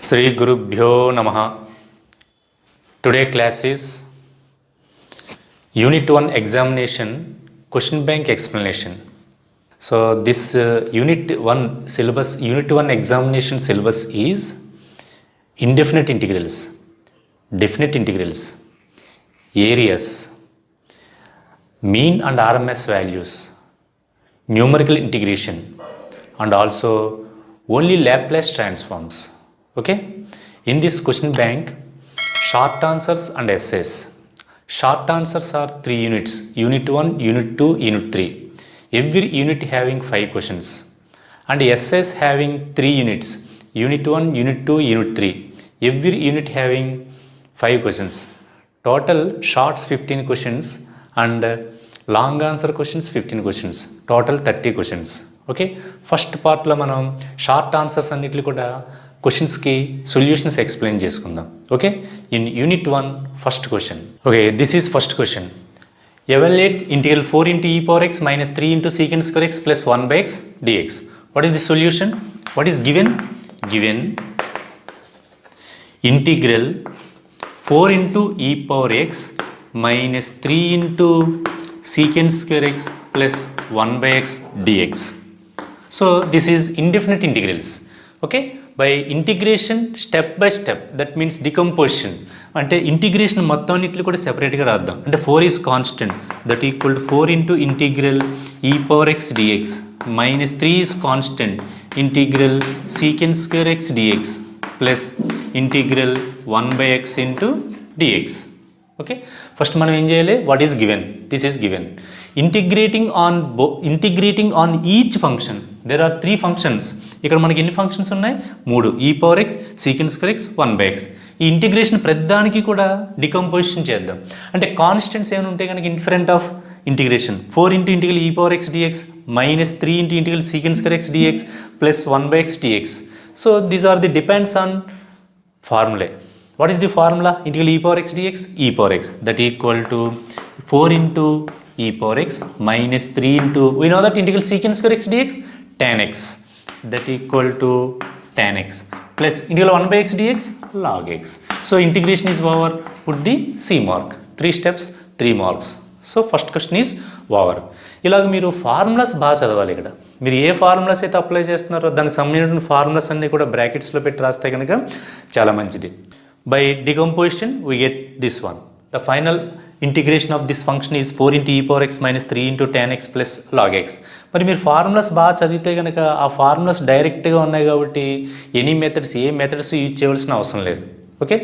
Sri Gurubhyo Namaha. Today class is Unit 1 examination question bank explanation. So this Unit 1 syllabus, Unit 1 examination syllabus is indefinite integrals, definite integrals, areas, mean and RMS values, numerical integration, and also only Laplace transforms. Okay, in this question bank, short answers and essays. Short answers are 3 units: Unit 1, Unit 2, Unit 3. Every unit having 5 questions. And essays having 3 units: Unit 1, Unit 2, Unit 3. Every unit having 5 questions. Total shorts 15 questions and long answer questions 15 questions. Total 30 questions. Okay, first part లో మనం short answers అన్నిటిని కూడా క్వశ్చన్స్కి solutions explain చేసుకుందాం. Okay, in unit 1 first question. Okay, this is first question. Evaluate integral 4 into e power x minus 3 into secant square x plus 1 by x dx. What is the solution? What is given? Given integral 4 into e power x minus 3 into secant square x plus 1 by x dx. So this is indefinite integrals. Okay, by integration step by step, that means decomposition. అంటే integration మొత్తం అన్నింటిని కూడా సెపరేట్గా రాద్దాం. అంటే 4 is constant, that equal to 4 into integral e power x dx minus 3 is constant integral secant square x dx plus integral 1 by x into dx. Okay, first మనం ఏం చేయాలి? What is given? This is given. Integrating on each function. There are 3 functions. ఇక్కడ మనకి ఎన్ని functions ఉన్నాయి? 3. E power x, secant square X, 1 by x. ఈ integration ప్రతిదానికి కూడా డికంపోజిషన్ చేద్దాం. అంటే కాన్స్టెంట్స్ ఏమైనా ఉంటే కనుక in front of integration 4 into integral e power x dx minus 3 into integral secant square x dx plus 1 by x dx. So these are the depends on formulae. What is the formula? Integral e power x dx, e power x, that equal to 4 into e power x minus 3 into, we know that integral secant square x dx, tan x, that equal to tan x, plus integral 1 by x dx, log x. So integration is over, put the C mark. 3 steps, 3 marks. So first question is over. ఇలాగ మీరు formulas బాగా చదవాలి. ఇక్కడ మీరు ఏ formulas అయితే apply చేస్తున్నారో దానికి సంబంధించిన ఫార్ములాస్ అన్నీ కూడా బ్రాకెట్స్లో పెట్టి రాస్తే కనుక చాలా మంచిది. By decomposition we get this one. The final integration of this function is 4 into e power x minus 3 into tan x plus log x. మరి మీరు ఫార్ములాస్ బాగా చదివితే కనుక ఆ ఫార్ములాస్ డైరెక్ట్గా ఉన్నాయి కాబట్టి ఎనీ మెథడ్స్, ఏ మెథడ్స్ యూజ్ చేయవలసిన అవసరం లేదు. ఓకే,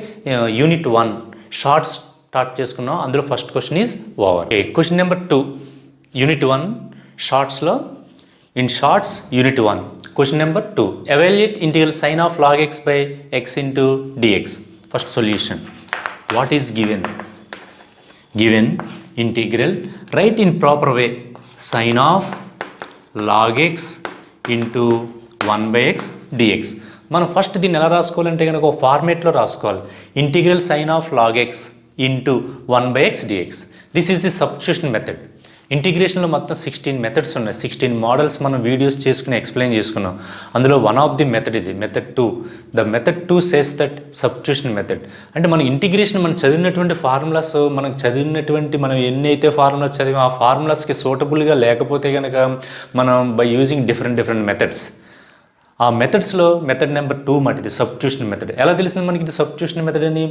యూనిట్ 1 షార్ట్స్ స్టార్ట్ చేసుకున్నాం. అందులో first question is over. Question number 2 unit 1 షార్ట్స్లో. In shorts unit 1 question number 2. Evaluate integral sine of log x by x into dx. First solution. What is given? Given integral, write in proper way, sin of log x into 1 by x dx. మనం first దీన్ని ఎలా రాసుకోవాలంటే కనుక ఒక ఫార్మేట్లో రాసుకోవాలి. Integral sine of log x into 1 by x dx. This is the substitution method. ఇంటిగ్రేషన్లో మొత్తం 16 మెథడ్స్ ఉన్నాయి. 16 మోడల్స్ మనం వీడియోస్ చేసుకుని ఎక్స్ప్లెయిన్ చేసుకున్నాం. అందులో వన్ ఆఫ్ ది మెథడ్ ఇది, method 2. The method 2 says that substitution method. అంటే మన ఇంటిగ్రేషన్ మనం చదివినటువంటి ఫార్ములాస్, మనం ఎన్నైతే ఫార్ములాస్ చదివి ఆ ఫార్ములాస్కి సూటబుల్గా లేకపోతే కనుక మనం బై యూజింగ్ డిఫరెంట్ మెథడ్స్, ఆ మెథడ్స్లో మెథడ్ నెంబర్ 2 మటుది సబ్స్టిట్యూషన్ మెథడ్. ఎలా తెలిసింది మనకి ఇది సబ్స్టిట్యూషన్ మెథడ్ అని?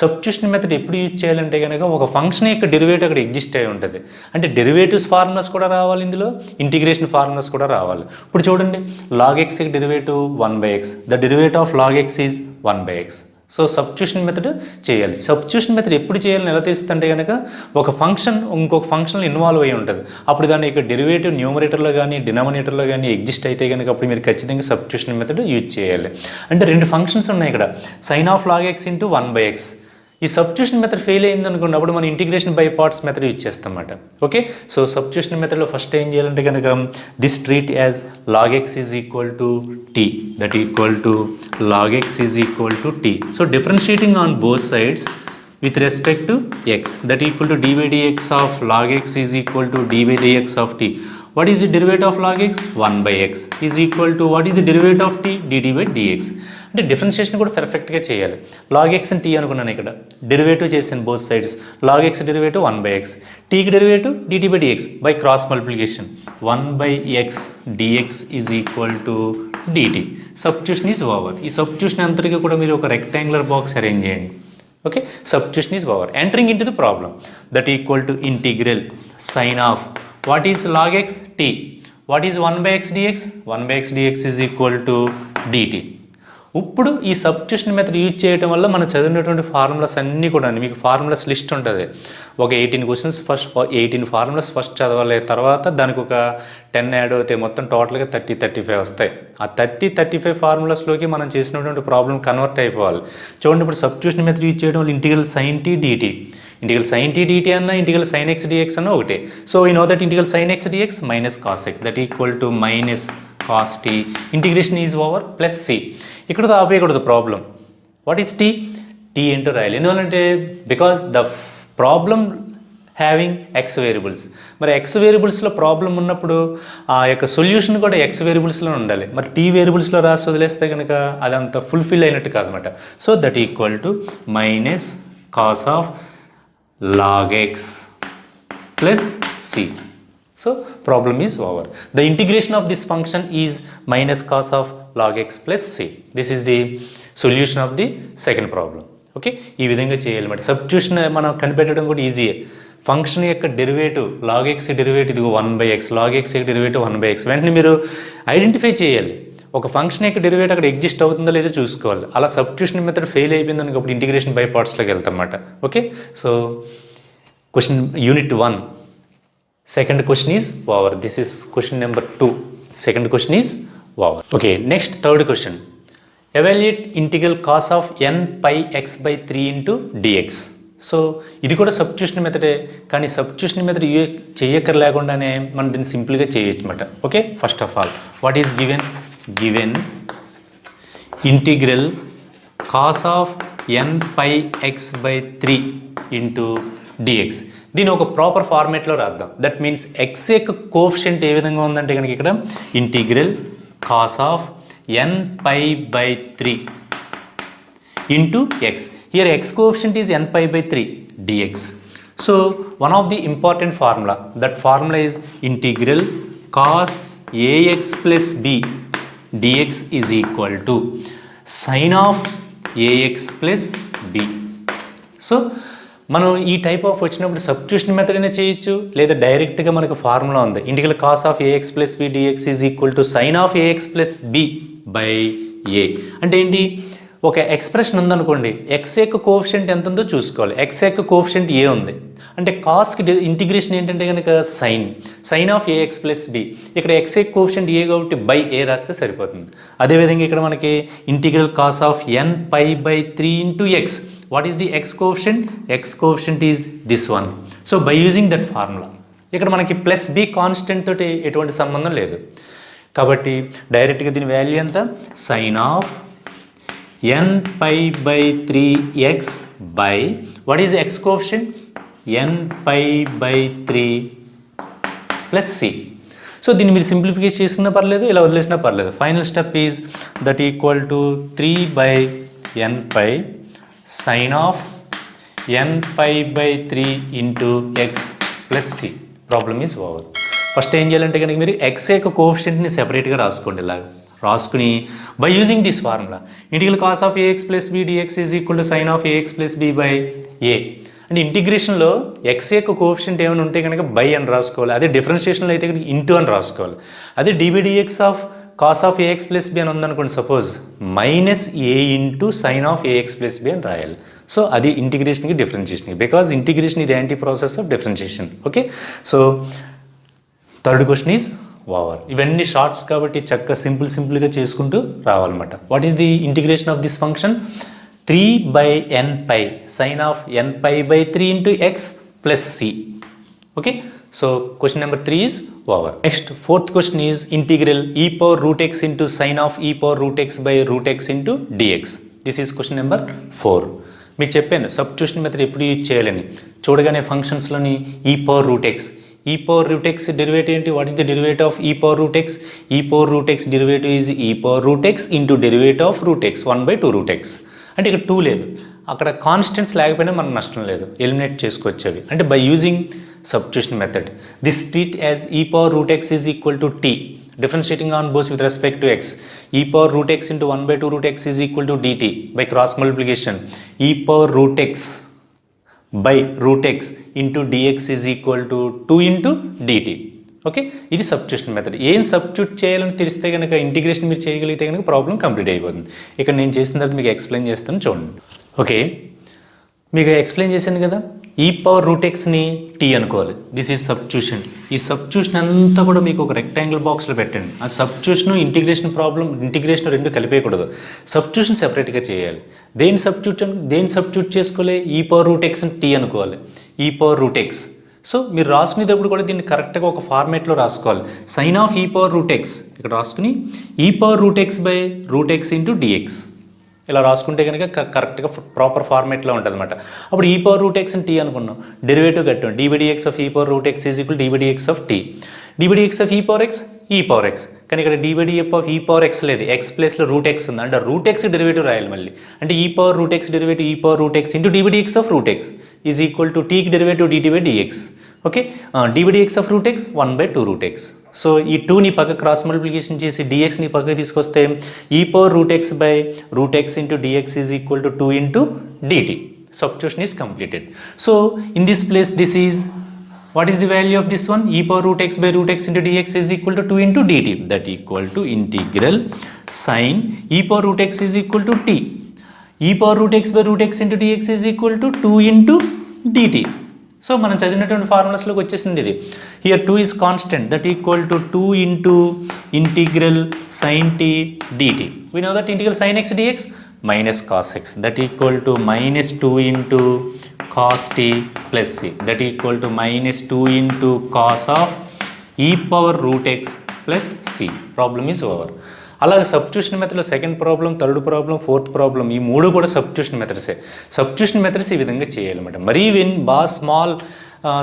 సబ్స్టిట్యూషన్ మెథడ్ ఎప్పుడు యూజ్ చేయాలంటే కనుక ఒక ఫంక్షన్ యొక్క డెరివేటివ్ అక్కడ ఎగ్జిస్ట్ అయి ఉంటుంది. అంటే డెరివేటివ్స్ ఫార్ములాస్ కూడా రావాలి, ఇందులో ఇంటిగ్రేషన్ ఫార్ములాస్ కూడా రావాలి. ఇప్పుడు చూడండి, లాగ్ ఎక్స్కి derivative 1 by x, the derivative of log x is 1 by x. So substitution method చేయాలి. సబ్స్టిట్యూషన్ మెథడ్ ఎప్పుడు చేయాలని ఎలా తెలుస్తుందంటే కనుక ఒక ఫంక్షన్ ఇంకొక ఫంక్షన్లో ఇన్వాల్వ్ అయి ఉంటుంది. అప్పుడు దాని యొక్క డెరివేటివ్ న్యూమరేటర్లో కానీ డినామినేటర్లో కానీ ఎగ్జిస్ట్ అయితే కనుక అప్పుడు మీరు ఖచ్చితంగా సబ్స్టిట్యూషన్ మెథడ్ యూజ్ చేయాలి. అంటే 2 ఫంక్షన్స్ ఉన్నాయి ఇక్కడ, sine of log x into 1 by x. ఈ సబ్స్టిట్యూషన్ మెథడ్ ఫెయిల్ అయింది అనుకోండి, అప్పుడు మనం integration by parts method use చేస్తాం అన్నమాట. ఓకే, సో సబ్స్టిట్యూషన్ మెథడ్లో ఫస్ట్ ఏం చేయాలంటే కనుక this treat as log x is equal to t, that equal to log x is equal to t. So differentiating on both sides with respect to x, that equal to d by dx of log x is equal to d by dx of t. What is the derivative of log x? 1 by x is equal to what is the derivative of t? dt by dx. అంటే differentiation కూడా పర్ఫెక్ట్గా చేయాలి. Log X అని tea అనుకున్నాను, ఇక్కడ derivative చేశాను both sides. Log x derivative 1 by x, టీకి derivative dt by dx by cross multiplication 1 by x dx is equal to dt. Substitution is over. ఈ సబ్స్టిట్యూషన్ అంతటికీ కూడా మీరు ఒక రెక్టాంగులర్ బాక్స్ అరేంజ్ చేయండి. Okay, substitution is over. Entering into the problem that equal to integral sine of what is log x t, what is 1 by x dx, 1 by x dx is equal to dt. ఇప్పుడు ఈ substitution method use చేయడం వల్ల మనం చదివినటువంటి formulas అన్నీ కూడా మీకు formulas list ఉంటుంది. ఒక 18 క్వశ్చన్స్ ఫస్ట్ 18 ఫార్ములాస్ ఫస్ట్ చదవాలి, తర్వాత దానికి ఒక 10 యాడ్ అవుతాయి, మొత్తం టోటల్గా 30-35 వస్తాయి. ఆ 30-35 ఫార్ములాస్లోకి మనం చేసినటువంటి ప్రాబ్లం కన్వర్ట్ అయిపోవాలి. చూడండి, ఇప్పుడు సబ్స్టిట్యూషన్ మెథడ్ యూజ్ చేయడం వల్ల integral sine t dt, integral sine t dt అన్న ఇంటిగ్రల్ సైన్ ఎక్స్ డిఎక్స్ అన్న ఒకటే. సో ఈ know that integral sine x dx minus cos x that equal to minus cos t. Integration is over plus c. ఇక్కడ ఆపేయకూడదు problem. What is t? T ఏంటో రాయాలి. ఎందువల్లంటే because the problem having x variables. మరి x వేరియబుల్స్లో problem ఉన్నప్పుడు ఆ యొక్క సొల్యూషన్ కూడా ఎక్స్ వేరియబుల్స్లో ఉండాలి. మరి టీ వేరియబుల్స్లో రాసి వదిలేస్తే కనుక అదంతా ఫుల్ఫిల్ అయినట్టు కాదనమాట. So that equal to minus cos of log x plus c. So problem is over. The integration of this function is minus cos of log x plus c. This is the solution of the second problem. Okay, ఈ విధంగా చేయాలన్నమాట. Substitution మనం కనిపెట్టడం కూడా ఈజీయే. Function యొక్క derivative log x derivative ఇదిగో 1 by X, log X యొక్క derivative 1 by X. వెంటనే మీరు ఐడెంటిఫై చేయాలి. ఒక ఫంక్షన్ యొక్క డెరివేటివ్ అక్కడ ఎగ్జిస్ట్ అవుతుందో లేదో చూసుకోవాలి. అలా సబ్స్టిట్యూషన్ మెథడ్ ఫెయిల్ అయిపోయింది అనుకో అప్పుడు ఇంటిగ్రేషన్ బై పార్ట్స్లోకి వెళ్తాం అన్నమాట. Okay, so question unit 1 second question is over. This is question number 2. Second question is over. Okay, next third question. Evaluate integral cos of n pi x by 3 into dx. So ఇది కూడా substitution మెథడే, కానీ substitution method చేయక్కర్లేకుండానే మనం దీన్ని సింపుల్గా చేయొచ్చు అనమాట. Okay, first of all what is given integral cos of n pi x by 3 into dx. దీని ఒక ప్రాపర్ ఫార్మేట్లో రాద్దాం. దట్ మీన్స్ ఎక్స్ యొక్క కోఎఫిషియంట్ ఏ విధంగా ఉందంటే కనుక ఇక్కడ integral cos of n pi by 3 into x. Here x coefficient is n pi by 3 dx. So one of the important formula, that formula is integral cos ax plus b dx is equal to sin of ax plus b. So మనం ఈ type of వచ్చినప్పుడు substitution method అయినా చేయొచ్చు, లేదా డైరెక్ట్గా మనకు formula ఉంది. Integral cos of ax plus b dx is equal to sine of ax plus b by a. అంటే ఏంటి, ఒక ఎక్స్ప్రెషన్ ఉందనుకోండి, ఎక్స్ యొక్క కోఎఫిషియంట్ ఎంత ఉందో చూసుకోవాలి. ఎక్స్ యొక్క కోఎఫిషియంట్ ఏ ఉంది అంటే కాస్కి ఇంటిగ్రేషన్ ఏంటంటే కనుక sine of ax plus b. ఇక్కడ ఎక్స్ యొక్క కోఎఫిషియంట్ ఏ కాబట్టి బై ఏ రాస్తే సరిపోతుంది. అదేవిధంగా ఇక్కడ మనకి integral cos of n pi by 3 into x. What is the x coefficient? X coefficient is this one. So by using that formula, ఇక్కడ మనకి ప్లస్ బి కాన్స్టెంట్ తోటి ఎటువంటి సంబంధం లేదు కాబట్టి డైరెక్ట్గా దీని వాల్యూ ఎంత, sine of n pi by 3x by what is x coefficient n pi by 3 plus c. So దీన్ని మీరు సింప్లిఫికేట్ చేసుకున్నా పర్లేదు, ఇలా వదిలేసినా పర్లేదు. Final step is that equal to 3 by n pi sine of n pi by 3 into x plus c. Problem is over. First ఏం చేయాలంటే కనుక మీరు ఎక్స్ యొక్క కోఎఫిషియంట్ని సెపరేట్గా రాసుకోండి. ఇలాగ రాసుకుని by using this formula integral cos of ax plus b dx is equal to sine of ax plus b by a. అంటే ఇంటిగ్రేషన్లో ఎక్స్ యొక్క కోఎఫిషియంట్ ఏమైనా ఉంటే కనుక బై అని రాసుకోవాలి. అదే డిఫరెన్షియేషన్లో అయితే కనుక ఇంటూ అని రాసుకోవాలి. అదే d by dx of cos of ax plus b అని ఉందనుకోండి suppose, minus a into sine of ax plus b అని రాయాలి. సో అది ఇంటిగ్రేషన్కి డిఫరెన్షియేషన్కి, బికాజ్ ఇంటిగ్రేషన్ ఇది anti process of differentiation. Okay, so third question is over. ఇవన్నీ షార్ట్స్ కాబట్టి చక్కగా సింపుల్గా చేసుకుంటూ రావాలన్నమాట. What is the integration of this function 3 by n pi sine of n pi by 3 into x plus c. Okay, so question number 3 is over. Next fourth question is integral e power root x into sin of e power root x by root x into dx. This is question number 4. మీకు చెప్పాను substitution method ఎప్పుడు use చేయాలని. చూడగానే ఫంక్షన్స్లోని ఈ power root X, e power root x derivative ఏంటి? What is the derivative of e power root x? e power root x derivative is e power root x into derivative of root x 1/2 root x. అంటే ఇక్కడ 2 లేదు, అక్కడ constants లేకపోయినా మనకు నష్టం లేదు, eliminate చేసుకోవచ్చు అవి. అంటే by using substitution method this treat as e power root x is equal to t differentiating on both with respect to x. e power root x into 1/2 root x is equal to dt by cross multiplication. e power root x by root x into dx is equal to 2 into dt. Okay, ఇది substitution method. ఏం substitute చేయాలని తెలిస్తే కనుక integration మీరు చేయగలిగితే కనుక problem complete అయిపోతుంది. ఇక్కడ నేను చేసిన తర్వాత మీకు ఎక్స్ప్లెయిన్ చేస్తాను చూడండి. ఓకే, మీకు ఎక్స్ప్లెయిన్ చేశాను కదా, ఈ పవర్ రూట్ ఎక్స్ని టీ అనుకోవాలి. This is substitution. ఈ సబ్స్టిట్యూషన్ అంతా కూడా మీకు ఒక రెక్టాంగిల్ బాక్స్లో పెట్టండి. ఆ సబ్స్టిట్యూషన్ ఇంటిగ్రేషన్ రెండు కలిపేయకూడదు, సబ్స్టిట్యూషన్ సెపరేట్గా చేయాలి. దేని సబ్స్టిట్యూట్ చేసుకోవాలి? ఈ పవర్ రూట్ ఎక్స్ని టీ అనుకోవాలి, ఈ పవర్ రూట్ ఎక్స్. సో మీరు రాసుకునేటప్పుడు కూడా దీన్ని కరెక్ట్గా ఒక ఫార్మేట్లో రాసుకోవాలి. Sine of e power root x ఇక్కడ రాసుకుని e power root x by root x into dx ఇలా రాసుకుంటే కనుక కరెక్ట్గా ప్రాపర్ ఫార్మేట్లో ఉంటుంది అనమాట. అప్పుడు e power root x t అనుకున్నాం, డెరివేటివ్ కట్టాం, dx of e power root x is equal dx of t, dx of e power x. కానీ ఇక్కడ df of e power x లేదు, ఎక్స్ ప్లేస్లో రూట్ ఎక్స్ ఉంది, అంటే రూట్ ఎక్స్ డెరివేటివ్ రాయాలి మళ్ళీ. అంటే e power root x derivative e power root x into dx of root x is equal to టీకి derivative dt by dx. Okay, dx of root X 1/2 route x. So ఈ 2ని పక్క cross multiplication చేసి dxని పక్కకి తీసుకొస్తే e power root x by root x into dx is equal to 2 into dt. Substitution is completed. So in this place this is, what is the value of this one? E power root x by root x into dx is equal to 2 into dt. That equal to integral sin e power root x is equal to t. E power root x by root x into dx is equal to 2 into dt. So మనం చదివినటువంటి ఫార్ములాస్లోకి వచ్చేసింది ఇది. Here 2 is constant, that equal to 2 into integral sin t dt. We know that integral sin x dx minus cos x, that equal to minus 2 into cos t plus c, that equal to minus 2 into cos of e power root x plus c. Problem is over. అలాగే substitution మెథడ్లో second problem, third problem, fourth problem ఈ మూడు కూడా substitution మెథడ్సే. Substitution methods ఈ విధంగా చేయాలన్నమాట. మరీ బాగా స్మాల్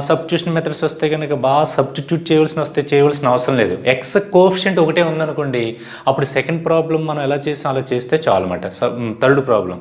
సబ్స్టిట్యూషన్ మెథడ్స్ వస్తే కనుక బాగా సబ్స్టిట్యూట్ చేయవలసిన అవసరం లేదు. ఎక్స్ కోఎఫిషియంట్ ఒకటే ఉందనుకోండి, అప్పుడు సెకండ్ ప్రాబ్లం మనం ఎలా చేసాం అలా చేస్తే చాలు అన్నమాట. థర్డ్ ప్రాబ్లం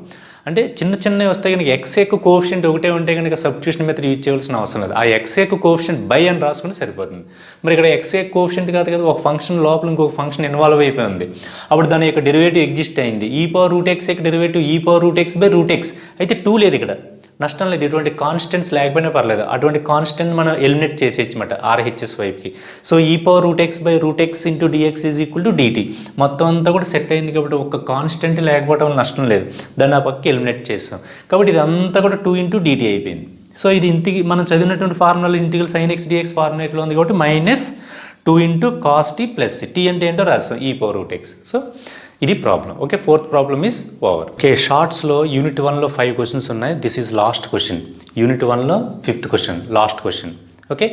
అంటే చిన్నవి వస్తే కనుక ఎక్స్ యొక్క కోఎఫిషియంట్ ఒకటే ఉంటే కనుక సబ్స్టిట్యూషన్ మెథడ్ యూజ్ చేయవలసిన అవసరం లేదు. ఆ ఎక్స్ యొక్క కోఎఫిషియంట్ బై అని రాసుకుంటే సరిపోతుంది. మరి ఇక్కడ ఎక్స్ యొక్క కోఎఫిషియంట్ కాదు కదా, ఒక ఫంక్షన్ లోపల ఇంకొక ఫంక్షన్ ఇన్వాల్వ్ అయిపోయింది, అప్పుడు దాని యొక్క డెరివేటివ్ ఎగ్జిస్ట్ అయింది. ఈ పవర్ రూట్ ఎక్స్ యొక్క derivative e power root x by root X అయితే 2 లేదు, ఇక్కడ నష్టం లేదు. ఇటువంటి కాన్స్టెంట్స్ లేకపోయినా పర్లేదు, అటువంటి కాన్స్టెంట్ మనం ఎలిమినేట్ చేసేయచ్చమాట RHS వైపుకి. So e power root x by root x into dx is equal to dt. మొత్తం అంతా కూడా సెట్ అయింది కాబట్టి ఒక కాన్స్టెంట్ లేకపోవడం నష్టం లేదు, దాన్ని ఆ పక్కకి ఎలిమినేట్ చేస్తాం కాబట్టి ఇదంతా కూడా 2 ఇంటూ dt అయిపోయింది. సో ఇది మనం చదివినటువంటి formula integral sin x dx ఫార్ములేట్లో ఉంది కాబట్టి minus 2 into cos t plus t అంటే ఏంటో రాస్తాం e power root x. So ఇది problem. Okay, fourth problem is over. Okay, షార్ట్స్లో యూనిట్ 1లో 5 క్వశ్చన్స్ ఉన్నాయి. This is last question. Unit 1లో 5th question, last question. Okay,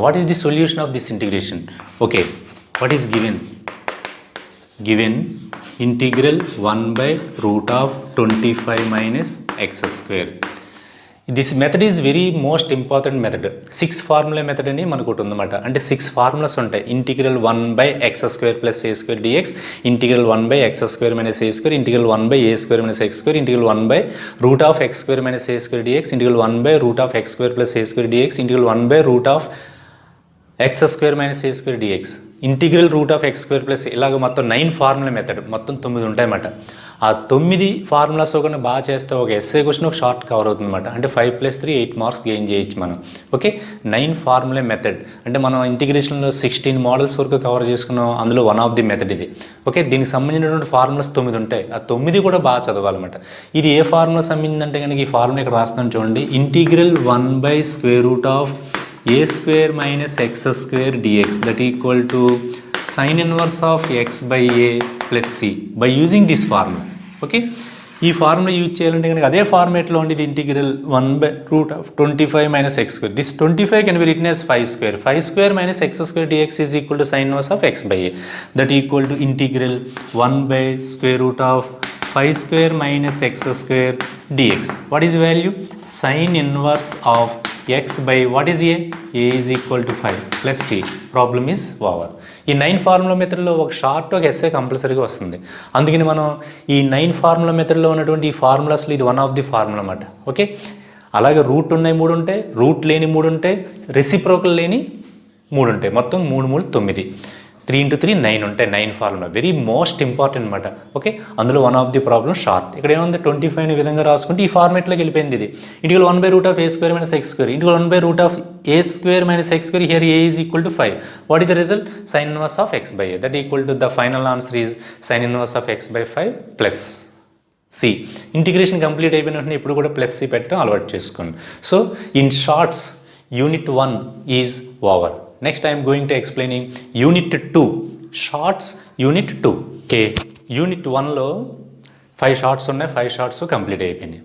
what is the solution of this integration? Okay, what is given integral 1/√25 minus x square. This method is very most important method. 6 formula method అని మనకు ఒకటి ఉందన్నమాట. అంటే 6 formulas ఉంటాయి. Integral 1/x² plus a² dx, integral 1/x² minus a², integral 1/a² minus x², integral 1/√x² minus a² dx, integral 1/√x² plus a² dx, integral 1/√x² minus a² dx, integral √x² plus ఇలాగ మొత్తం 9 formula method, మొత్తం 9 ఉంటాయన్నమాట. ఆ 9 formulas ఒకటి బాగా చేస్తే ఒక SA question ఒక షార్ట్ కవర్ అవుతుంది అనమాట. అంటే 5 + 3 8 మార్క్స్ గెయిన్ చేయొచ్చు మనం. ఓకే, 9 ఫార్ములా మెథడ్ అంటే మనం ఇంటిగ్రేషన్లో 16 మోడల్స్ వరకు కవర్ చేసుకున్నాం, అందులో వన్ ఆఫ్ ది మెథడ్ ఇది. ఓకే, దీనికి సంబంధించినటువంటి ఫార్ములాస్ 9 ఉంటాయి. ఆ 9 కూడా బాగా చదవాలన్నమాట. ఇది ఏ ఫార్ములా సంబంధించిందంటే కనుక ఈ ఫార్ములా ఇక్కడ రాస్తున్నాను చూడండి. Integral 1/√a² minus x² dx that equal to sin inverse of x by a plus c by using this formula. Okay, ఈ ఫార్ములా యూజ్ చేయాలంటే కనుక అదే ఫార్మేట్లో ఉండేది integral 1/25 minus x². This 25 can be written as 5² 5² minus x² dx is equal to sin inverse of x by a that equal to integral 1/5² minus x² dx. What is the value? Sin inverse of x by what is a is equal to 5 plus c. Problem is over. ఈ 9 formula మెథడ్లో ఒక short ఒక SA కంపల్సరీగా వస్తుంది. అందుకని మనం ఈ 9 formula మెథడ్లో ఉన్నటువంటి ఈ ఫార్ములాస్లో ఇది వన్ ఆఫ్ ది ఫార్ములా అన్నమాట. ఓకే, అలాగే రూట్ ఉన్నాయి 3 ఉంటాయి, రూట్ లేని 3 ఉంటాయి, రెసిప్రోకల్ లేని 3 ఉంటాయి. మొత్తం 3 3 9, 3 into 3 9 ఉంటాయి. 9 ఫార్ములా వెరీ మోస్ట్ ఇంపార్టెంట్ అనమాట. ఓకే, అందులో one of the problem short. ఇక్కడ ఏముంది 25 విధంగా రాసుకుంటే ఈ ఫార్మేట్లోకి వెళ్ళిపోయింది. ఇది integral 1/√(a² - x²) integral 1/√(a² - x²). Here a is equal to 5. What is the result? sin inverse of x by a. That equal to the final answer is sin inverse of x by 5 plus c. Integration complete అయిపోయిన వెంటనే ఇప్పుడు కూడా plus c పెట్టడం అలవాటు చేసుకోండి. So in shorts unit 1 is over. Next I'm going to explaining unit 2. Shorts unit 2. Okay, unit 1లో 5 shorts ఉన్నాయి. 5 shorts complete అయిపోయినాయి.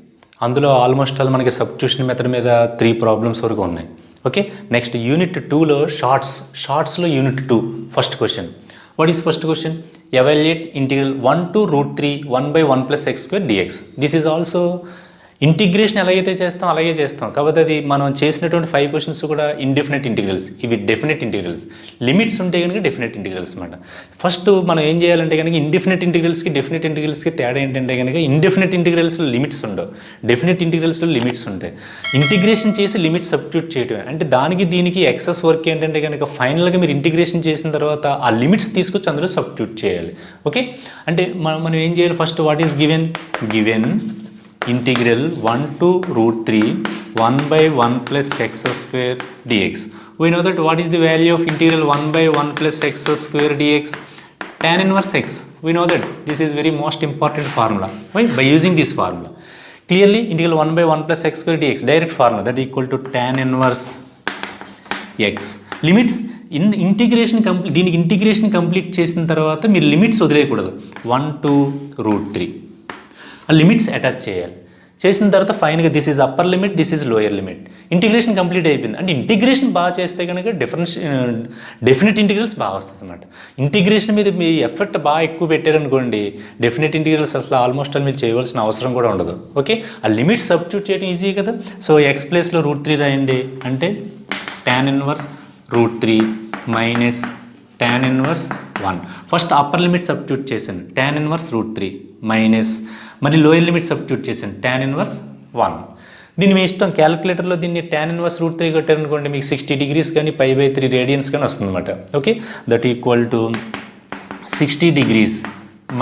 అందులో ఆల్మోస్ట్ ఆల్ మనకి సబ్స్టిట్యూషన్ మెథడ్ మీద 3 ప్రాబ్లమ్స్ వరకు ఉన్నాయి. ఓకే, నెక్స్ట్ యూనిట్ 2లో షార్ట్స్లో unit 2 first question. What is first question? Evaluate integral 1 to √3 1/1 + x² dx. This is also integration ఎలాగైతే చేస్తాం అలాగే చేస్తాం. కాబట్టి అది మనం చేసినటువంటి 5 క్వశ్చన్స్ కూడా ఇండెఫినెట్ ఇంటిగ్రల్స్. ఇవి డెఫినెట్ ఇంటిగ్రల్స్. లిమిట్స్ ఉంటే కనుక డెఫినెట్ ఇంటిగ్రల్స్ అన్నమాట. ఫస్ట్ మనం ఏం చేయాలంటే కనుక ఇండెఫినెట్ ఇంటిగ్రల్స్కి డెఫినెట్ ఇంటిగ్రల్స్కి తేడా ఏంటంటే కనుక ఇండెఫినెట్ ఇంటిగ్రల్స్లో లిమిట్స్ ఉండవు, డెఫినెట్ ఇంటిగ్రల్స్లో లిమిట్స్ ఉంటాయి. ఇంటిగ్రేషన్ చేసి లిమిట్స్ సబ్స్టిట్యూట్ చేయటమే. అంటే దానికి దీనికి ఎక్సెస్ వర్క్ ఏంటంటే కనుక ఫైనల్గా మీరు ఇంటిగ్రేషన్ చేసిన తర్వాత ఆ లిమిట్స్ తీసుకొచ్చి అందులో సబ్స్టిట్యూట్ చేయాలి. ఓకే, అంటే మనం ఏం చేయాలి? First what is given integral 1 to √3 1/1 + x² dx. We know that what is the value of integral 1/1 + x² dx? Tan inverse x. We know that this is very most important formula. Why? By using this formula. Clearly integral 1/1 + x² dx direct formula that equal to tan inverse x. Limits integration దీనికి integration complete చేసిన తర్వాత మీరు limits వదిలేయకూడదు. 1 to √3 ఆ limits attach చేయాలి. చేసిన తర్వాత ఫైన్గా this is upper limit, this is lower limit. Integration complete అయిపోయింది. అంటే ఇంటిగ్రేషన్ బాగా చేస్తే కనుక డెఫినెట్ ఇంటిగ్రల్స్ బాగా వస్తుంది అన్నమాట. ఇంటిగ్రేషన్ మీద మీ ఎఫర్ట్ బాగా ఎక్కువ పెట్టారనుకోండి, డెఫినెట్ ఇంటిగ్రల్స్ అసలు ఆల్మోస్ట్ మీరు చేయవలసిన అవసరం కూడా ఉండదు. ఓకే, ఆ లిమిట్స్ సబ్స్టిట్యూట్ చేయడం ఈజీ కదా. సో ఎక్స్ ప్లేస్లో √3 రాయండి. అంటే tan inverse √3 minus tan inverse 1. First upper limit substitute చేశాను, tan ఇన్వర్స్ √3 మైనస్ మరి లోయర్ లిమిట్ సబ్స్టిట్యూట్ చేశాను, tan ఇన్వర్స్ 1. దీన్ని మీ ఇష్టం. క్యాలిక్యులేటర్లో దీన్ని tan ఇన్వర్స్ √3 కొట్టారనుకోండి మీకు 60 degrees కానీ π/3 రేడియన్స్ కానీ వస్తుంది అనమాట. Okay, that equal to 60 degrees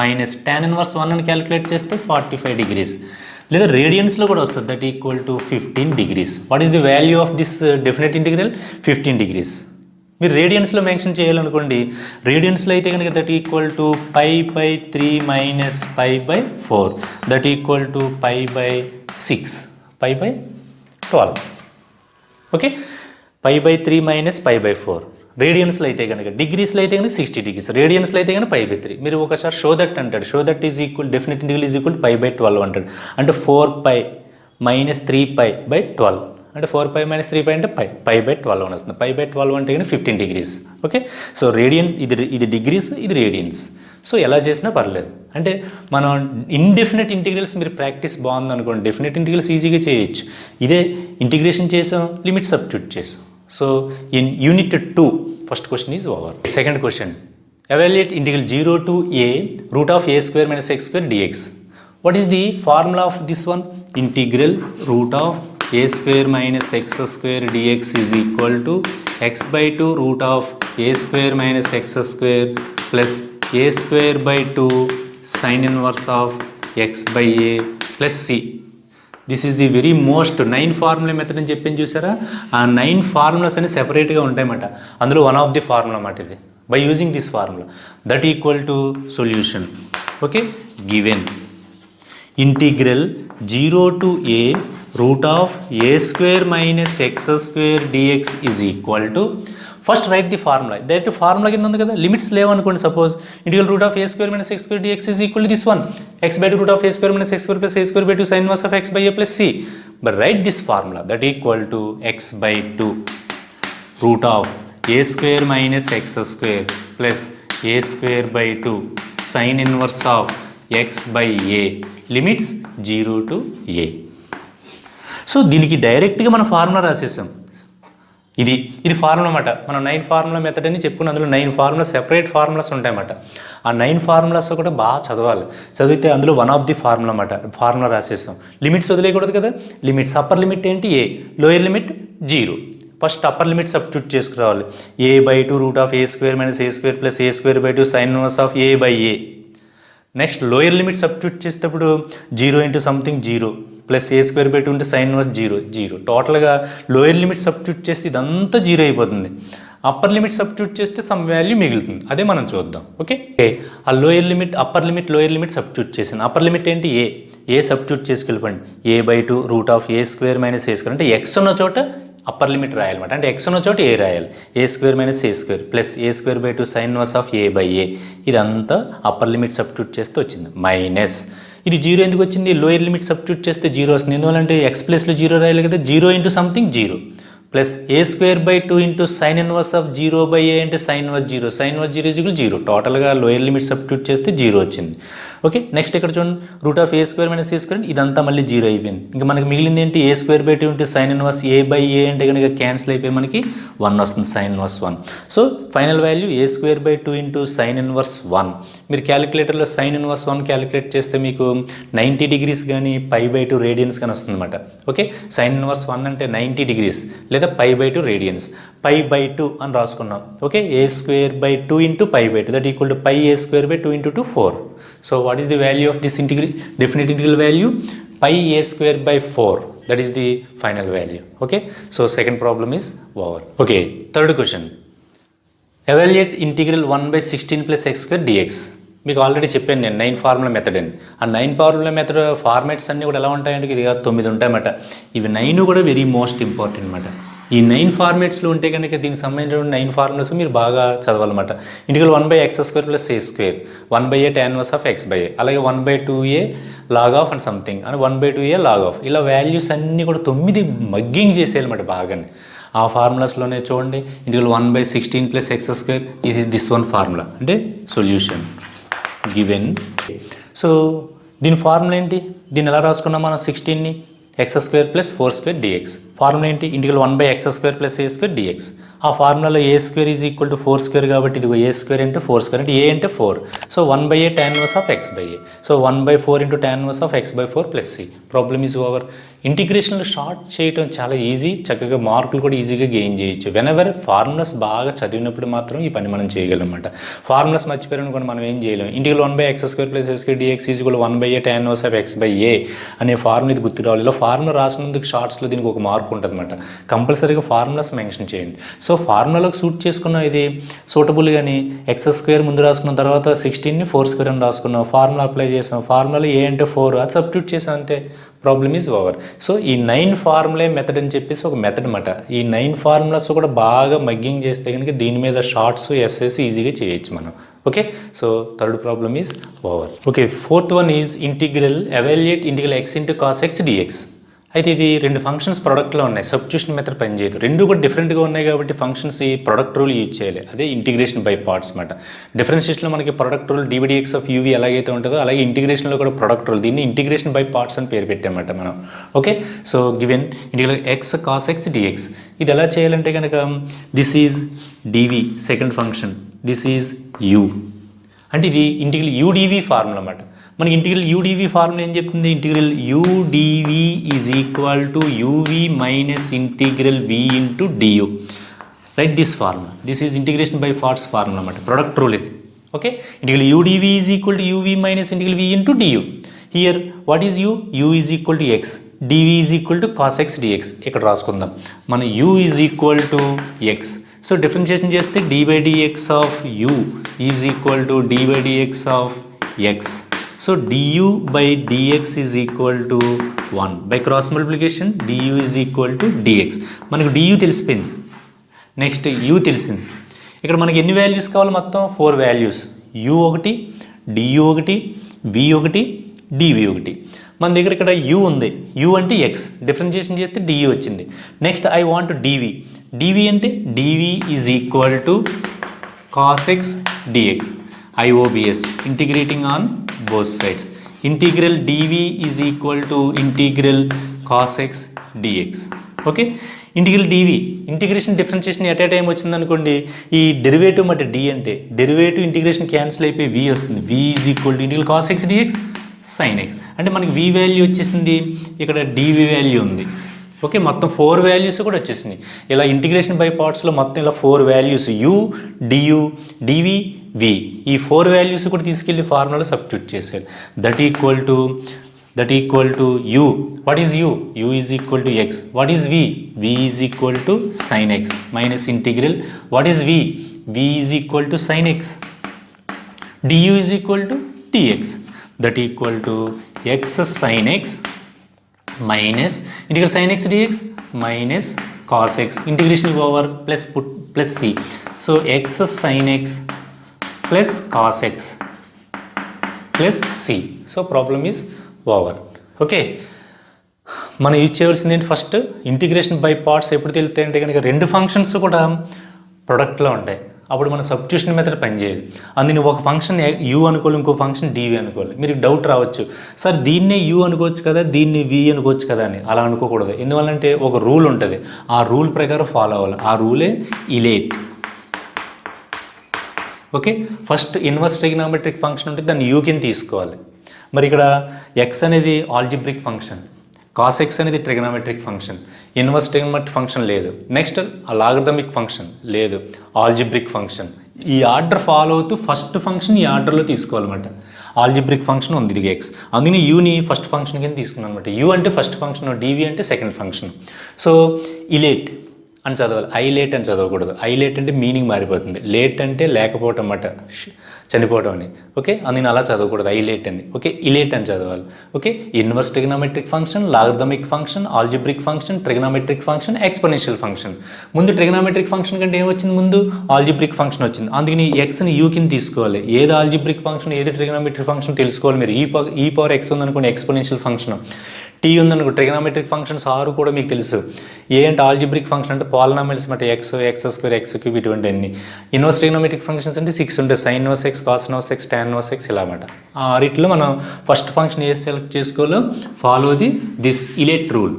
minus tan inverse 1 అని క్యాలిక్యులేట్ చేస్తే 45 degrees. లేదా రేడియన్స్లో కూడా వస్తుంది. That equal to 15 degrees. What is the value of this definite integral? 15 degrees. మీరు రేడియన్స్లో మెన్షన్ చేయాలనుకోండి, రేడియన్స్లో అయితే కనుక that equal to π/3 minus π/4 that equal to π/6 π/12. Okay, π/3 minus π/4 రేడియన్స్లో అయితే కనుక. డిగ్రీస్లో అయితే కనుక 60 degrees, రేడియన్స్లో అయితే కనుక π/3. మీరు ఒకసారి షో దట్ అంటాడు. Show that is equal definite integral is equal π/12 అంటాడు. అంటే 4π మైనస్ 3π/12 అంటే 4π మైనస్ 3π అంటే π/12 అని వస్తుంది. π/12 అంటే కానీ 15 degrees. ఓకే, సో రేడియన్స్ ఇది డిగ్రీస్, ఇది రేడియన్స్. సో ఎలా చేసినా పర్లేదు. అంటే మనం ఇండెఫినెట్ ఇంటిగ్రల్స్ మీరు ప్రాక్టీస్ బాగుంది అనుకోండి, డెఫినెట్ ఇంటిగ్రల్స్ ఈజీగా చేయొచ్చు. ఇదే ఇంటిగ్రేషన్ చేసాం, లిమిట్ సబ్స్టిట్యూట్ చేసాం. So in unit 2 first question is over. Second question, evaluate integral 0 to a √(a² - x² dx. What is the formula of this one? Integral (a² - x² dx is equal to x/2 √(a² - x² plus a²/2 sin inverse of x/a plus c. This is the very most 9 formula method అని చెప్పి చూసారా? ఆ 9 formulas అని సెపరేట్గా ఉంటాయన్నమాట. అందులో one of the formula అన్నమాట ఇది. By using this formula that equal to solution. Okay, given integral 0 to a √(a² - x² dx is equal to, first write the formula. Direct formula కింద ఉంది కదా, లిమిట్స్ లేవనుకోండి. Suppose integral √(a² - x² dx is equal to this one, x/2 √(a² - x² plus a²/2 sin inverse of x/a plus c. But write this formula that equal to x/2 √(a² - x² plus a²/2 sin inverse of x/a limits 0 to a. So దీనికి డైరెక్ట్గా మన formula రాసేసాం. ఇది formula అన్నమాట. మనం 9 formula method అని చెప్పుకుని అందులో 9 formula separate formulas ఉంటాయన్నమాట. ఆ 9 ఫార్ములాస్ కూడా బాగా చదవాలి. చదివితే అందులో వన్ ఆఫ్ ది ఫార్ములా అన్నమాట. ఫార్ములా రాసేస్తాం. లిమిట్స్ వదిలేయకూడదు కదా. లిమిట్స్ అప్పర్ లిమిట్ ఏంటి a, lower limit 0. First upper limit substitute చేసుకురావాలి. a/2 √a² - a² + a² sin inverse of a/a. Next lower limit substitute చేసేటప్పుడు 0 × సంథింగ్ 0 ప్లస్ a² ఉంటే sin inverse 0. టోటల్గా lower limit substitute చేస్తే ఇదంతా 0 అయిపోతుంది. అప్పర్ లిమిట్ సబ్స్టిట్యూట్ చేస్తే some value మిగులుతుంది. అదే మనం చూద్దాం. ఓకే, ఆ lower limit upper limit lower limit substitute చేసాను. అప్పర్ లిమిట్ ఏంటి ఏ సబ్స్టిట్యూట్ చేసుకెళ్ళిపోండి. a/2 √a² - a² అంటే x ఉన్న చోట అప్పర్ లిమిట్ రాయాలన్నమాట. అంటే x ఉన్న చోట ఏ రాయాలి. a² - a² plus a² sin inverse of a/a. ఇదంతా అప్పర్ లిమిట్ సబ్స్టిట్యూట్ చేస్తే వచ్చింది. మైనస్ ఇది 0 ఎందుకు వచ్చింది, లోయర్ లిమిట్ సబ్స్టిట్యూట్ చేస్తే 0 వస్తుంది. ఎందువల్లంటే ఎక్స్ ప్లస్లో 0 రాయాలి కదా. 0 × something 0 plus a² sin inverse of 0/a అంటే sin inverse 0. sin inverse 0 0. టోటల్గా లోయర్ లిమిట్ సబ్స్టిట్యూట్ చేస్తే 0 వచ్చింది. ఓకే, నెక్స్ట్ ఇక్కడ చూడండి √a² - a² ఇదంతా మళ్ళీ 0 అయిపోయింది. ఇంకా మనకి మిగిలింది ఏంటి, a² sin inverse a/a అంటే కనుక క్యాన్సిల్ అయిపోయి మనకి 1 వస్తుంది, sin inverse 1. So final value a² sin inverse 1. మీరు క్యాలిక్యులేటర్లో sin inverse 1 క్యాలిక్యులేట్ చేస్తే మీకు 90 degrees కానీ π/2 రేడియన్స్ కానీ వస్తుంది అనమాట. ఓకే, sin inverse 1 అంటే 90 degrees లేదా π/2 రేడియన్స్. π/2 అని రాసుకున్నాం. Okay, a² × π/2 that equal to πa² × 2 4. So what is the value of this definite integral value? πa²/4. That is the final value. Okay, so second problem is over. Okay, third question. Evaluate integral 1/16 + x² dx. మీకు already చెప్పాను నేను 9 formula method అని. ఆ 9 formula method formats అన్నీ కూడా ఎలా ఉంటాయంటే ఇది 9 ఉంటాయన్నమాట. ఇవి 9 కూడా వెరీ మోస్ట్ ఇంపార్టెంట్ అనమాట. ఈ 9 ఫార్మాట్స్లో ఉంటే కనుక దీనికి సంబంధించిన 9 ఫార్ములాస్ మీరు బాగా చదవాలన్నమాట. Integral 1/x² + a², 1/a tan inverse of x/a, అలాగే 1/2a log of and something అని 1/2a log of, ఇలా వాల్యూస్ అన్నీ కూడా 9 మగ్గింగ్ చేసేయాలన్నమాట బాగానే. ఆ ఫార్ములాస్లోనే చూడండి integral 1/16 + x². This one formula అంటే సొల్యూషన్ గివెన్. సో దీని ఫార్ములా ఏంటి, దీన్ని ఎలా రాసుకున్నాం మనం 16ని x² + 4² dx. ఫార్ములా ఏంటి, ఇంటిగ్రల్ 1/x² + a² dx. ఆ ఫార్ములాలో a² = 4² కాబట్టి ఇది a² × 4² అంటే a అంటే 4. So 1/a tan inverse of x/a. So 1/4 × tan inverse of x/4 + c. Problem is over. ఇంటిగ్రేషన్లో షార్ట్ చేయటం చాలా ఈజీ, చక్కగా మార్కులు కూడా ఈజీగా గెయిన్ చేయొచ్చు. వెనెవర్ ఫార్ములాస్ బాగా చదివినప్పుడు మాత్రం ఈ పని మనం చేయగలం అన్నమాట. ఫార్ములాస్ మర్చిపోయారనుకోండి మనం ఏం చేయలేం. Integral 1/x² + a² dx = 1/a tan inverse of x/a అనే ఫార్ములా ఇది గుర్తు రావాలి. ఇలా ఫార్ములా రాసినందుకు షార్ట్స్లో దీనికి ఒక మార్క్ ఉంటుంది అనమాట. కంపల్సరీగా ఫార్ములాస్ మెన్షన్ చేయండి. సో ఫార్ములాలకు సూట్ చేసుకున్న ఇది సూటబుల్ కానీ x² ముందు రాసుకున్న తర్వాత 16ని 4² అని రాసుకున్నాం. ఫార్ములా అప్లై చేసాం. ఫార్ములాలో a అంటే 4 అది సబ్స్టిట్యూట్ చేసాం అంతే. Problem is over. సో ఈ 9 ఫార్ములే మెథడ్ అని చెప్పేసి ఒక మెథడ్ అనమాట. ఈ 9 ఫార్ములాస్ కూడా బాగా మగ్గింగ్ చేస్తే కనుక దీని మీద షార్ట్స్ ఎస్ఎస్ ఈజీగా చేయొచ్చు మనం. Okay, so third problem is over. Okay, fourth one is integral evaluate integral x × cos x dx. అయితే ఇది 2 ఫంక్షన్స్ ప్రొడక్ట్లో ఉన్నాయి. సబ్స్టిట్యూషన్ మెథడ్ పనిచేయదు. 2 కూడా డిఫరెంట్గా ఉన్నాయి కాబట్టి ఫంక్షన్స్ ఈ ప్రొడక్ట్ రూల్ యూజ్ చేయాలి. అదే ఇంటిగ్రేషన్ బై పార్ట్స్ అనమాట. డిఫరెన్షియేషన్లో మనకి product rule dvdx of uv ఎలాగైతే ఉంటుందో అలాగే ఇంటిగ్రేషన్లో కూడా ప్రొడక్ట్ రూల్, దీన్ని ఇంటిగ్రేషన్ బై పార్ట్స్ అని పేరు పెట్టామన్నమాట మనం. Okay, so given integral x cos x dx. ఇది ఎలా చేయాలంటే కనుక this is dv second function, this is u అంటే ఇది ఇంటిగ్రల్ udv ఫార్ములా అన్నమాట. మనకి ఇంటిగ్రల్ udv ఫార్ములా ఏం చెప్తుంది, integral udv = uv - integral v × du. Right this formula, this is integration by parts formula అన్నమాట. ప్రొడక్ట్ రూల్ ఇది. Okay, integral udv = uv - integral v × du. Here what is u? u = x, dv = cos x dx. ఇక్కడ రాసుకుందాం మన u = x. So differentiation చేస్తే d/dx of u = d/dx of x. So du/dx = 1. By cross multiplication du = dx. మనకు du తెలిసిపోయింది. Next u తెలిసింది. ఇక్కడ మనకి ఎన్ని values కావాలి, మొత్తం 4 values. u1, du1, v1, dv1. మన దగ్గర ఇక్కడ u ఉంది. u అంటే x, డిఫరెన్షియేషన్ చేస్తే du వచ్చింది. Next I want dv. dv అంటే dv = cos x dx. IOBS, integrating on both sides. Integral dv = integral cos x dx. Okay, integral dv integration differentiation at a time వచ్చింది అనుకోండి, ఈ derivative మధ్య D అంటే derivative integration cancel అయిపోయి v వస్తుంది. V is equal to integral cos x dx sine x. అంటే మనకి వి value వచ్చేసింది, ఇక్కడ డివి వాల్యూ ఉంది. ఓకే, మొత్తం 4 వాల్యూస్ కూడా వచ్చేసినాయి. ఇలా ఇంటిగ్రేషన్ బై పార్ట్స్లో మొత్తం ఇలా 4 values u, du, dv, v, ఈ 4 వాల్యూస్ కూడా తీసుకెళ్ళి ఫార్ములాలో సబ్స్టిట్యూట్ చేశారు. That equal to u. What is u? U is equal to x. What is v? V is equal to sine x minus integral. What is v? V is equal to sine x. Du is equal to dx. That equal to x sine x minus integral sin x dx minus cos x integration over plus c. So x sin x plus cos x plus c. So problem is over. Okay, మనం use చేయవలసింది ఏంటి? First integration by parts ఎప్పుడు తెలుస్తాయి అంటే కనుక 2 functions కూడా ప్రొడక్ట్లో ఉంటాయి, అప్పుడు మన సబ్స్టిట్యూషన్ మెథడ్ పనిచేయదు. అందుని ఒక ఫంక్షన్ యూ అనుకోవాలి, ఇంకో ఫంక్షన్ డివి అనుకోవాలి. మీరు డౌట్ రావచ్చు, సార్ దీన్నే యూ అనుకోవచ్చు కదా, దీన్ని వి అనుకోవచ్చు కదా అని. అలా అనుకోకూడదు. ఎందువల్లంటే ఒక రూల్ ఉంటుంది, ఆ రూల్ ప్రకారం ఫాలో అవ్వాలి. ఆ రూలే ILATE. Okay, first inverse trigonometric function ఉంటుంది, దాన్ని యూ కింద తీసుకోవాలి. మరి ఇక్కడ ఎక్స్ అనేది ఆల్జిబ్రిక్ ఫంక్షన్, కాస్ ఎక్స్ అనేది trigonometric function, inverse trigonometric function లేదు. నెక్స్ట్ లాగరిథమిక్ ఫంక్షన్ లేదు, ఆల్జిబ్రిక్ ఫంక్షన్. ఈ ఆర్డర్ ఫాలో అవుతూ ఫస్ట్ ఫంక్షన్ ఈ ఆర్డర్లో తీసుకోవాలన్నమాట. ఆల్జిబ్రిక్ ఫంక్షన్ ఉంది ఇది ఎక్స్, అందుకని యూని ఫస్ట్ ఫంక్షన్ కింద తీసుకున్నాను అనమాట. యూ అంటే ఫస్ట్ ఫంక్షన్, డివి అంటే సెకండ్ ఫంక్షన్. సో ఇలేట్ అని చదవాలి, ఐలేట్ అని చదవకూడదు. ఐలేట్ అంటే మీనింగ్ మారిపోతుంది, లేట్ అంటే లేకపోవటం అన్నమాట, చనిపోవడం అని. ఓకే, అందుకని అలా చదవకూడదు ఐలేట్ అని. ఓకే, ఇలేట్ అని చదవాలి. Okay, inverse trigonometric function, logarithmic function, algebraic function, trigonometric function, exponential function. ముందు ట్రిగ్నోమెట్రిక్ ఫంక్షన్ కంటే ఏమొచ్చింది? ముందు ఆల్జిబ్రిక్ ఫంక్షన్ వచ్చింది. అందుకని ఎక్స్ని యూ కింద తీసుకోవాలి. ఏది ఆల్జిబ్రిక్ ఫంక్షన్, ఏది ట్రిగ్నోమెట్రిక్ ఫంక్షన్ తెలుసుకోవాలి మీరు. ఈ పవర్ ఎక్స్ ఉందనుకోండి ఎక్స్పోనెన్షియల్ ఫంక్షన్, టీ ఉందనుకో ట్రిగ్నోమెట్రిక్ ఫంక్షన్స్ 6 కూడా మీకు తెలుసు. ఏ అంటే ఆల్జిబ్రిక్ ఫంక్షన్ అంటే పాలినామియల్స్ అంటే x, x square, x cube ఇటువంటి అన్ని. ఇన్వర్స్ ట్రిగ్నోమెట్రిక్ ఫంక్షన్స్ అంటే 6 ఉంటాయి, sine inverse x, cos inverse x, tan inverse x ఇలా అన్నమాట. ఆ రీట్లో మనం ఫస్ట్ ఫంక్షన్ ఏది సెలెక్ట్ చేసుకోవాలో follow this ILATE rule.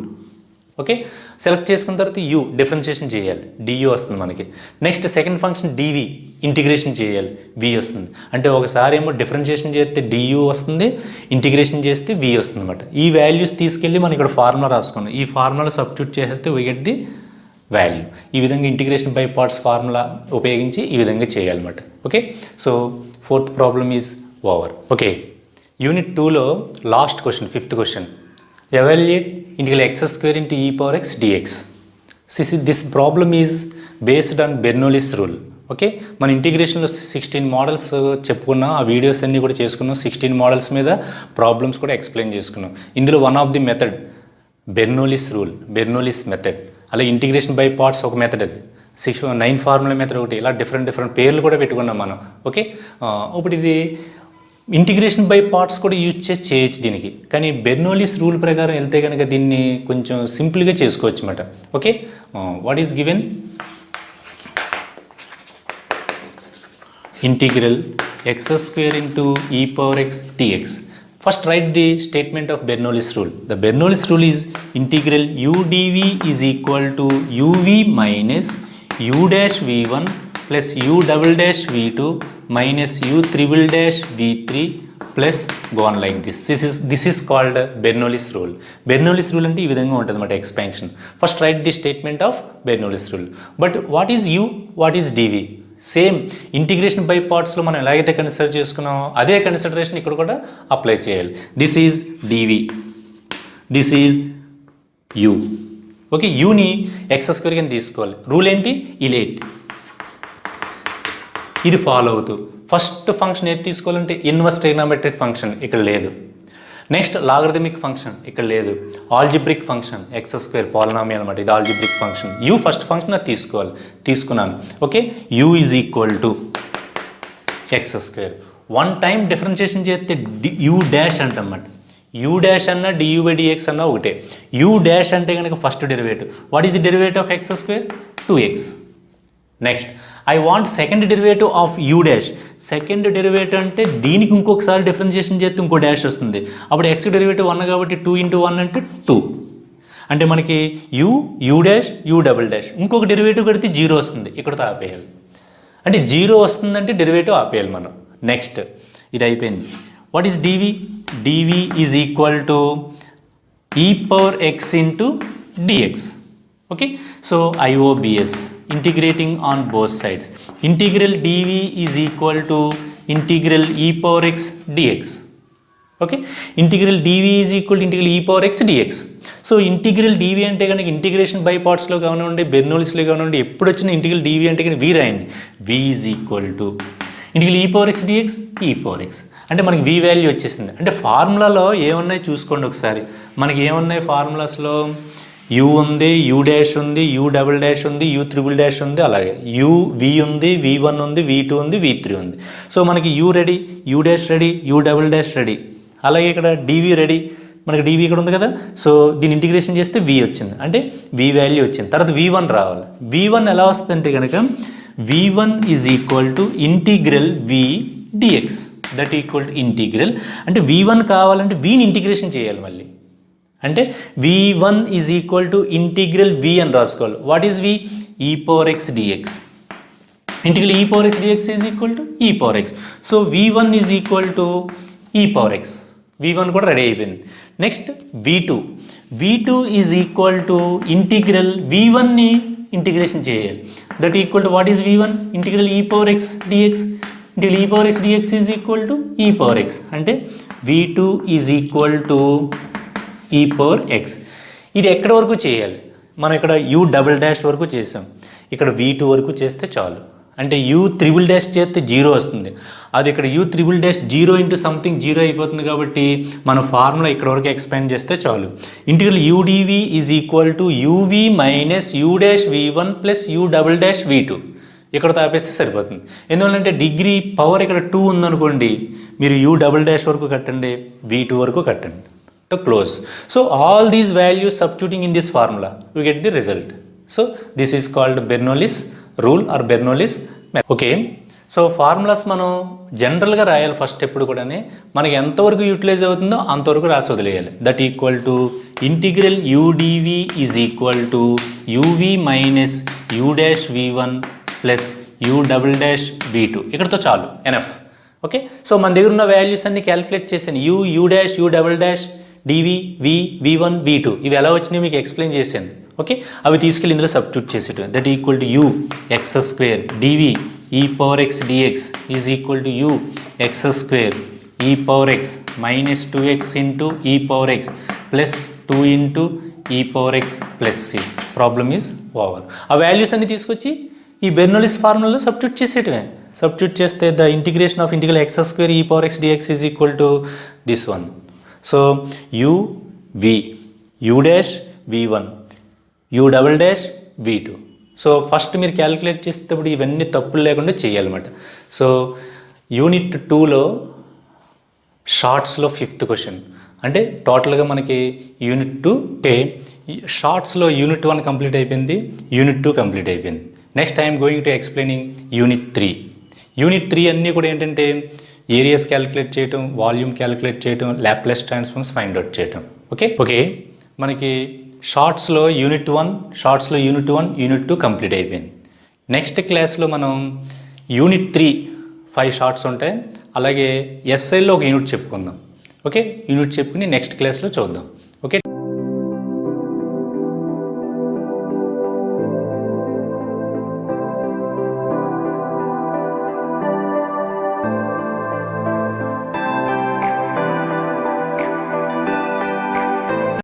Okay, select చేసుకున్న తర్వాత యూ డిఫరెన్షియేషన్ చేయాలి, డియూ వస్తుంది మనకి. నెక్స్ట్ సెకండ్ ఫంక్షన్ డివి ఇంటిగ్రేషన్ చేయాలి, వి వస్తుంది. అంటే ఒకసారి ఏమో డిఫరెన్షియేషన్ చేస్తే డియూ వస్తుంది, ఇంటిగ్రేషన్ చేస్తే వి వస్తుంది అనమాట. ఈ వాల్యూస్ తీసుకెళ్ళి మనం ఇక్కడ ఫార్ములా రాసుకున్నాం, ఈ ఫార్ములా సబ్స్టిట్యూట్ చేసేస్తే వీ గెట్ ది వాల్యూ. ఈ విధంగా ఇంటిగ్రేషన్ బై పార్ట్స్ ఫార్ములా ఉపయోగించి ఈ విధంగా చేయాలన్నమాట. Okay, so 4th problem is over. Okay, unit 2లో last question, 5th question. Evaluate integral x square into e power x dx. See, this problem is based on Bernoulli's rule. Okay, మన ఇంటిగ్రేషన్లో 16 models చెప్పుకున్నాం, ఆ videos అన్నీ కూడా చేసుకున్నాం. 16 models మీద problems కూడా explain చేసుకున్నాం. ఇందులో one of the method Bernoulli's rule, Bernoulli's method. అలా ఇంటిగ్రేషన్ బై పార్ట్స్ ఒక మెథడ్, అది 9 ఫార్ములా మెథడ్ ఒకటి, ఇలా డిఫరెంట్ పేర్లు కూడా పెట్టుకున్నాం మనం. ఓకే, ఇప్పుడు ఇది ఇంటిగ్రేషన్ బై పార్ట్స్ కూడా యూజ్ చేసి చేయొచ్చు దీనికి, కానీ బెర్నోలిస్ రూల్ ప్రకారం వెళ్తే కనుక దీన్ని కొంచెం సింపుల్గా చేసుకోవచ్చు అన్నమాట. Okay, what is given? Integral x square into e power x dx. First write the statement of Bernoulli's rule. The Bernoulli's rule is integral u dv is equal to uv minus u dash v one plus u double dash v two minus u triple dash v3 plus go on like this. This is called Bernoulli's rule. Bernoulli's rule అంటే ఈ విధంగా ఉంటుంది అన్నమాట, expansion. First write the statement of Bernoulli's rule. But what is u, what is dv? Same integration by పార్ట్స్లో మనం ఎలాగైతే consider చేసుకున్నామో అదే కన్సిడరేషన్ ఇక్కడ కూడా అప్లై చేయాలి. This is dv, this is u. Okay, uni X square కింద తీసుకోవాలి. రూల్ ఏంటి? ఇలేట్. ఇది ఫాలో అవుతూ ఫస్ట్ ఫంక్షన్ ఏది తీసుకోవాలంటే ఇన్వర్స్ ట్రిగ్నోమెట్రిక్ ఫంక్షన్ ఇక్కడ లేదు. నెక్స్ట్ లాగరిథమిక్ ఫంక్షన్ ఇక్కడ లేదు. Algebraic function X square polynomial అన్నమాట, ఇది algebraic function. You first function అది తీసుకోవాలి, తీసుకున్నాను. Okay, you is equal to X square. 1 time differentiation చేస్తే యూ డాష్ అంటన్నమాట. యూ డాష్ అన్న డియూ బై డిఎక్స్ అన్న ఒకటే. యూ డాష్ అంటే కనుక first derivative. What is the derivative of X square? 2x. Next I want second derivative of you dash. Second derivative అంటే దీనికి ఇంకొకసారి differentiation చేస్తే ఇంకో డాష్ వస్తుంది. అప్పుడు ఎక్స్ డెరివేటివ్ 1 కాబట్టి 2 × 1 అంటే 2. అంటే మనకి you dash u double dash ఇంకొక డెరివేటివ్ కడితే 0 వస్తుంది, ఇక్కడతో ఆపేయాలి. అంటే 0 వస్తుందంటే డెరివేటివ్ ఆపేయాలి మనం. నెక్స్ట్ ఇది అయిపోయింది. What is dv? Dv is equal to e power x into dx. Okay, so IOBS integrating on both sides. Integral dv is equal to integral e power x dx. Okay, integral dv is equal to integral e power x dx. So integral dv అంటే కనుక integration by పార్ట్స్లో కానివ్వండి, బెర్నౌల్లిస్లో కానివ్వండి, ఎప్పుడు వచ్చిన integral dv అంటే కనుక v రాయండి. V is equal to integral e power x dx, e power x. అంటే మనకి వి వాల్యూ వచ్చేసింది. అంటే ఫార్ములాలో ఏమున్నాయి చూసుకోండి ఒకసారి. మనకి ఏమున్నాయి ఫార్ములాస్లో? యూ ఉంది, యూ డాష్ ఉంది, యూ డబుల్ డాష్ ఉంది, యూ త్రిబుల్ డాష్ ఉంది, అలాగే వి ఉంది, V1 ఉంది, V2 ఉంది, V3 ఉంది. సో మనకి you ready, you dash ready, you double dash ready, అలాగే ఇక్కడ డివి రెడీ. మనకి డివి ఇక్కడ ఉంది కదా, సో దీన్ని ఇంటిగ్రేషన్ చేస్తే వి వచ్చింది, అంటే వి వాల్యూ వచ్చింది. తర్వాత V1 రావాలి. V1 ఎలా వస్తుందంటే కనుక V1 is equal to integral v dx, that equal to integral. అంటే V1 కావాలంటే వీని ఇంటిగ్రేషన్ చేయాలి మళ్ళీ. అంటే V1 is equal to integral v అని రాసుకోవాలి. What is v? E power x dx. Integral e power x dx is equal to e power x. So V1 is equal to e power x. V1 కూడా ready అయిపోయింది. Next V2 is equal to integral V1ని integration చేయాలి. That equal to what is V1? Integral e power x dx. Integral e power x dx is equal to e power x. అంటే V2 is equal to e power x. ఇది ఎక్కడి వరకు చేయాలి? మనం ఇక్కడ you double dash వరకు చేసాం, ఇక్కడ V2 వరకు చేస్తే చాలు. అంటే యూ త్రిబుల్ డాష్ చేస్తే 0 వస్తుంది. అది ఇక్కడ you triple dash 0 into something 0 అయిపోతుంది. కాబట్టి మన ఫార్ములా ఇక్కడ వరకు ఎక్స్పాండ్ చేస్తే చాలు. Integral u dv is equal to uv minus u dash V1 plus u double dash V2. ఇక్కడ తాపేస్తే సరిపోతుంది. ఎందువల్లంటే డిగ్రీ పవర్ ఇక్కడ 2 ఉందనుకోండి, మీరు యూ డబుల్ డాష్ వరకు కట్టండి, V2 వరకు కట్టండి. So close. So all these values substituting in this formula you get the result. So this is called Bernoulli's rule or Bernoulli's method. Okay, so formulas మనం జనరల్గా రాయాలి ఫస్ట్. ఎప్పుడు కూడా మనకి ఎంతవరకు యూటిలైజ్ అవుతుందో అంతవరకు రాసి వదిలేయాలి. That equal to integral u dv is equal to uv minus u dash V1 plus u double dash V2. ఇక్కడతో చాలు, ఎనఫ్. ఓకే, సో మన దగ్గర ఉన్న వాల్యూస్ అన్ని క్యాలిక్యులేట్ చేశాను. U dash, u double dash, dv, V1, V2 ఇవి ఎలా వచ్చినాయి మీకు ఎక్స్ప్లెయిన్ చేశాను. ఓకే, అవి తీసుకెళ్ళి ఇందులో సబ్స్టిట్యూట్ చేసేటం. That equal to u x square dv e power x dx is equal to u x square e power x minus 2x into e power x plus 2 into e power x plus c. Problem is over. ఆ values అన్ని తీసుకొచ్చి ఈ Bernoulli's ఫార్ములాలో substitute చేసేటమే. Substitute చేస్తే the integration of integral x square e power x dx is equal to this one. So you dash V1, you double dash V2. So first మీరు calculate చేసేటప్పుడు ఇవన్నీ తప్పులు లేకుండా చేయాలన్నమాట. సో యూనిట్ 2లో షార్ట్స్లో 5th క్వశ్చన్. అంటే టోటల్గా మనకి యూనిట్ 2 షార్ట్స్లో యూనిట్ 1 కంప్లీట్ అయిపోయింది, యూనిట్ 2 కంప్లీట్ అయిపోయింది. Next I'm going to explaining unit 3. Unit 3 అన్నీ కూడా ఏంటంటే ఏరియాస్ క్యాలిక్యులేట్ చేయటం, వాల్యూమ్ క్యాలిక్యులేట్ చేయటం, లాప్లేస్ ట్రాన్స్ఫార్మ్స్ ఫైండ్ అవుట్ చేయటం. ఓకే, మనకి షార్ట్స్లో యూనిట్ 1, యూనిట్ 2 కంప్లీట్ అయిపోయింది. నెక్స్ట్ క్లాస్లో మనం యూనిట్ 3 5 షార్ట్స్ ఉంటాయి. అలాగే ఎస్ఐలో ఒక యూనిట్ చెప్పుకుందాం. ఓకే, యూనిట్ చెప్పుకుని నెక్స్ట్ క్లాస్లో చూద్దాం. ఓకే.